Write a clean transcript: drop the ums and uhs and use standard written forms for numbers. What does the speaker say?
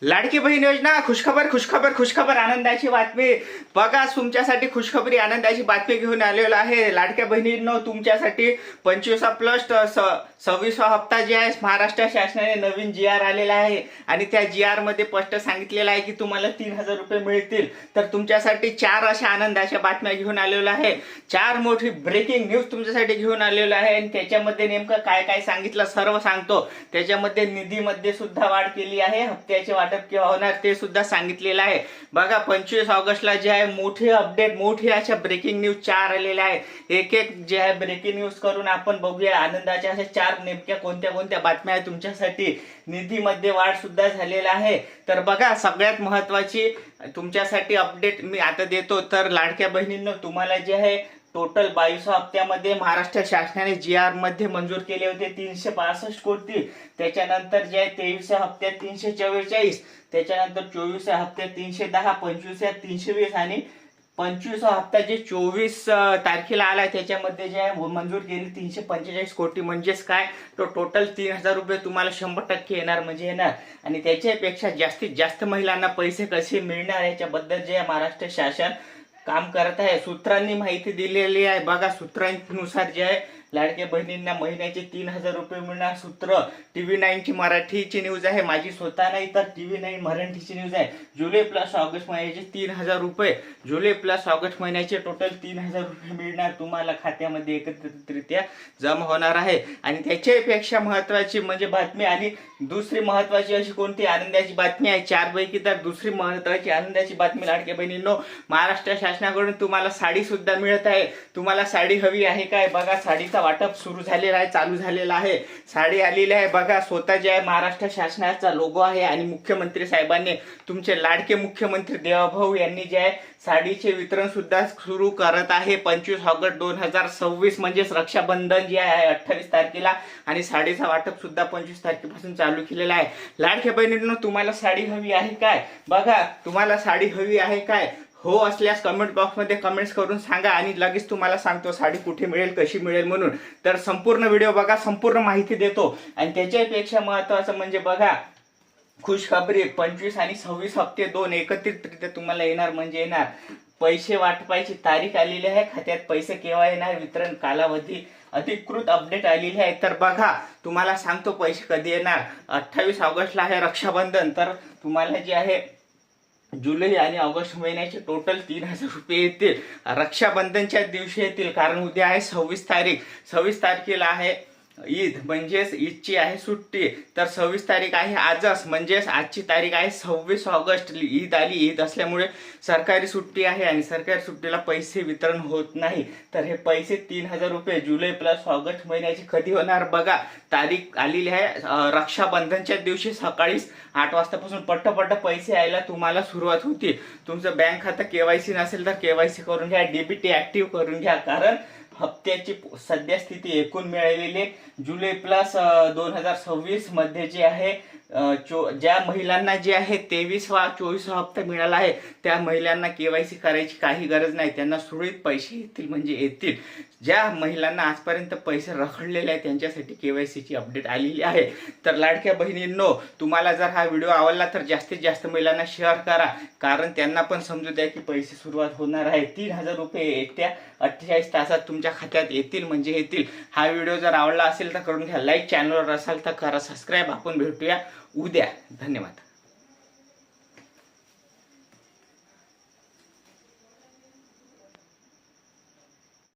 लाडकी बहीण योजना खुशखबर खुशखबर खुशखबर आनंदाची बातमी। बघा तुमच्यासाठी खुशखबरी आनंदाची बातमी घेऊन आलेलो आहे। लाडक्या बहिणींनो तुमच्यासाठी 25 प्लस 26 हप्ता जे आहे महाराष्ट्र शासनाने नवीन GR आलेला आहे आणि त्या GR मध्ये स्पष्ट सांगितलेलं आहे की तुम्हाला 3000 रुपये मिळतील। तर तुमच्यासाठी 4 अशा आनंदाच्या बातम्या घेऊन आलेलो आहे। 4 मोठी ब्रेकिंग न्यूज तुमच्यासाठी घेऊन आलेलो आहे आणि त्याच्यामध्ये नेमकं काय काय सांगितलं सर्व सांगतो। त्याच्यामध्ये निधीमध्ये सुद्धा वाढ केली आहे, हप्त्याचे वाटप केव्हा होणार ते सुद्धा सांगितलेलं आहे। बघा 25 ऑगस्टला जे आहे मोठे अपडेट मोठी अशा ब्रेकिंग न्यूज 4 आलेल्या आहे। एक एक जे आहे ब्रेकिंग न्यूज करून आपण बघूया आनंदाच्या अशा 4 नेमक्या कोणत्या कोणत्या बातम्या आहेत तुमच्यासाठी। निधीमध्ये वाढ सुद्धा झालेला आहे। तर बघा सगळ्यात महत्त्वाची तुमच्यासाठी अपडेट मी आता देतो। तर लाडक्या बहिणींनो तुम्हाला जे आहे टोटल 22 हप्त्यामध्ये महाराष्ट्र शासनाने GR मध्ये मंजूर केले होते 365 कोटी। त्याच्यानंतर जे आहे 23 हप्त्यात 344, त्याच्यानंतर 24 हप्त्यात 310, 25 320 आणि 25 हप्ता जे 24 तारखेला आला त्याच्यामध्ये जे आहे मंजूर केली 345 कोटी। म्हणजेच काय तो टोटल 3000 रुपये तुम्हाला 100% येणार म्हणजे येणार। आणि त्याच्यापेक्षा जास्तीत जास्त महिलांना पैसे कसे मिळणार याच्याबद्दल जे महाराष्ट्र शासन काम करत आहे। सूत्रांनी माहिती दिलेली आहे। बघा सूत्रांनुसार जे आहे लाडक्या बहिणींना महिन्याचे 3000 रुपये मिळणार। सूत्र TV9 ची मराठीची न्यूज आहे, माझी स्वतः नाही तर TV9 मराठीची न्यूज आहे। जुलै प्लस ऑगस्ट महिन्याचे 3000 रुपये, जुलै प्लस ऑगस्ट महिन्याचे टोटल 3000 रुपये मिळणार तुम्हाला खात्यामध्ये एकत्रितरित्या जमा होणार आहे। आणि त्याच्यापेक्षा महत्त्वाची म्हणजे बातमी आणि दुसरी महत्त्वाची अशी कोणती आनंदाची बातमी आहे 4 पैकी, तर दुसरी महत्त्वाची आनंदाची बातमी लाडक्या बहिणींनो महाराष्ट्र शासनाकडून तुम्हाला साडी सुद्धा मिळत आहे। तुम्हाला साडी हवी आहे काय? बघा साडीचा वाटप सुरू झालेला आहे, चालू झालेला आहे। साडी आलेली आहे। बघा स्वतः जे आहे महाराष्ट्र शासनाचा लोगो आहे आणि मुख्यमंत्री साहेबांनी तुमचे लाडके मुख्यमंत्री देवाभाऊ यांनी जे आहे साडीचे वितरण सुद्धा सुरू करत आहे 25 ऑगस्ट 2026 म्हणजेच रक्षाबंधन जे आहे 28 तारखेला आणि साडीचा वाटप सुद्धा 25 तारखेपासून चालू केलेला आहे। लाडक्या बहिणींनो तुम्हाला साडी हवी आहे काय? बघा तुम्हाला साडी हवी आहे काय? हो असल्यास कमेंट बॉक्समध्ये कमेंट्स करून सांगा आणि लगेच तुम्हाला सांगतो साडी कुठे मिळेल कशी मिळेल म्हणून। तर संपूर्ण व्हिडिओ बघा, संपूर्ण माहिती देतो। आणि त्याच्यापेक्षा महत्त्वाचं म्हणजे बघा खुशखबरी 25 आणि 26 हप्ते दोन एकत्रितरित्या तुम्हाला येणार म्हणजे येणार। पैसे वाटपायची तारीख आलेली आहे, खात्यात पैसे केव्हा येणार वितरण कालावधी अधिकृत अपडेट आलेली आहे। तर बघा तुम्हाला सांगतो पैसे कधी येणार। 28 ऑगस्टला आहे रक्षाबंधन, तर तुम्हाला जे आहे जुलै आणि ऑगस्ट महिन्याचे टोटल 3000 रुपये येतील। रक्षाबंधनच्या दिवशी येतील कारण उद्या आहे 26 तारीख। 26 तारखेला आहे ईद म्हणजेच ईदची आहे सुट्टी। तर 26 तारीख आहे आजच म्हणजेच आजची तारीख आहे 26 ऑगस्ट। ईद आली, ईद असल्यामुळे सरकारी सुट्टी आहे आणि सरकारी सुट्टीला पैसे वितरण होत नाही। तर हे पैसे 3000 रुपये जुलै प्लस ऑगस्ट महिन्याचे कधी होणार बघा तारीख आलेली आहे रक्षाबंधनच्या दिवशी सकाळी 8 वाजतापासून पट्टपट्ट पैसे यायला तुम्हाला सुरुवात होती। तुमचं बँक खातं KYC नसेल तर KYC करून घ्या, DBT ऍक्टिव्ह करून घ्या कारण हप्त्याची सध्या स्थिती एकूण मिळालेली जुलै प्लस 2026 मध्ये जे आहे ज्या महिलांना जे आहे 23 वा 24 हप्ता मिळाला आहे त्या महिलांना KYC करायची काही गरज नाही, त्यांना सुरळीत पैसे येतील म्हणजे येतील। ज्या महिलांना आजपर्यंत पैसे रखडलेले आहेत त्यांच्यासाठी KYC ची अपडेट आलेली आहे। तर लाडक्या बहिणींनो तुम्हाला जर हा व्हिडिओ आवडला तर जास्तीत जास्त महिलांना शेअर करा कारण त्यांना पण समजू द्या की पैसे सुरुवात होणार आहे। 3000 रुपये येत्या 48 तासात तुमच्या खात्यात येतील म्हणजे येतील। हा व्हिडिओ जर आवडला असेल तर करून घ्या लाईक, चॅनलवर असाल तर करा सबस्क्राईब। आपण भेटूया उद्या, धन्यवाद।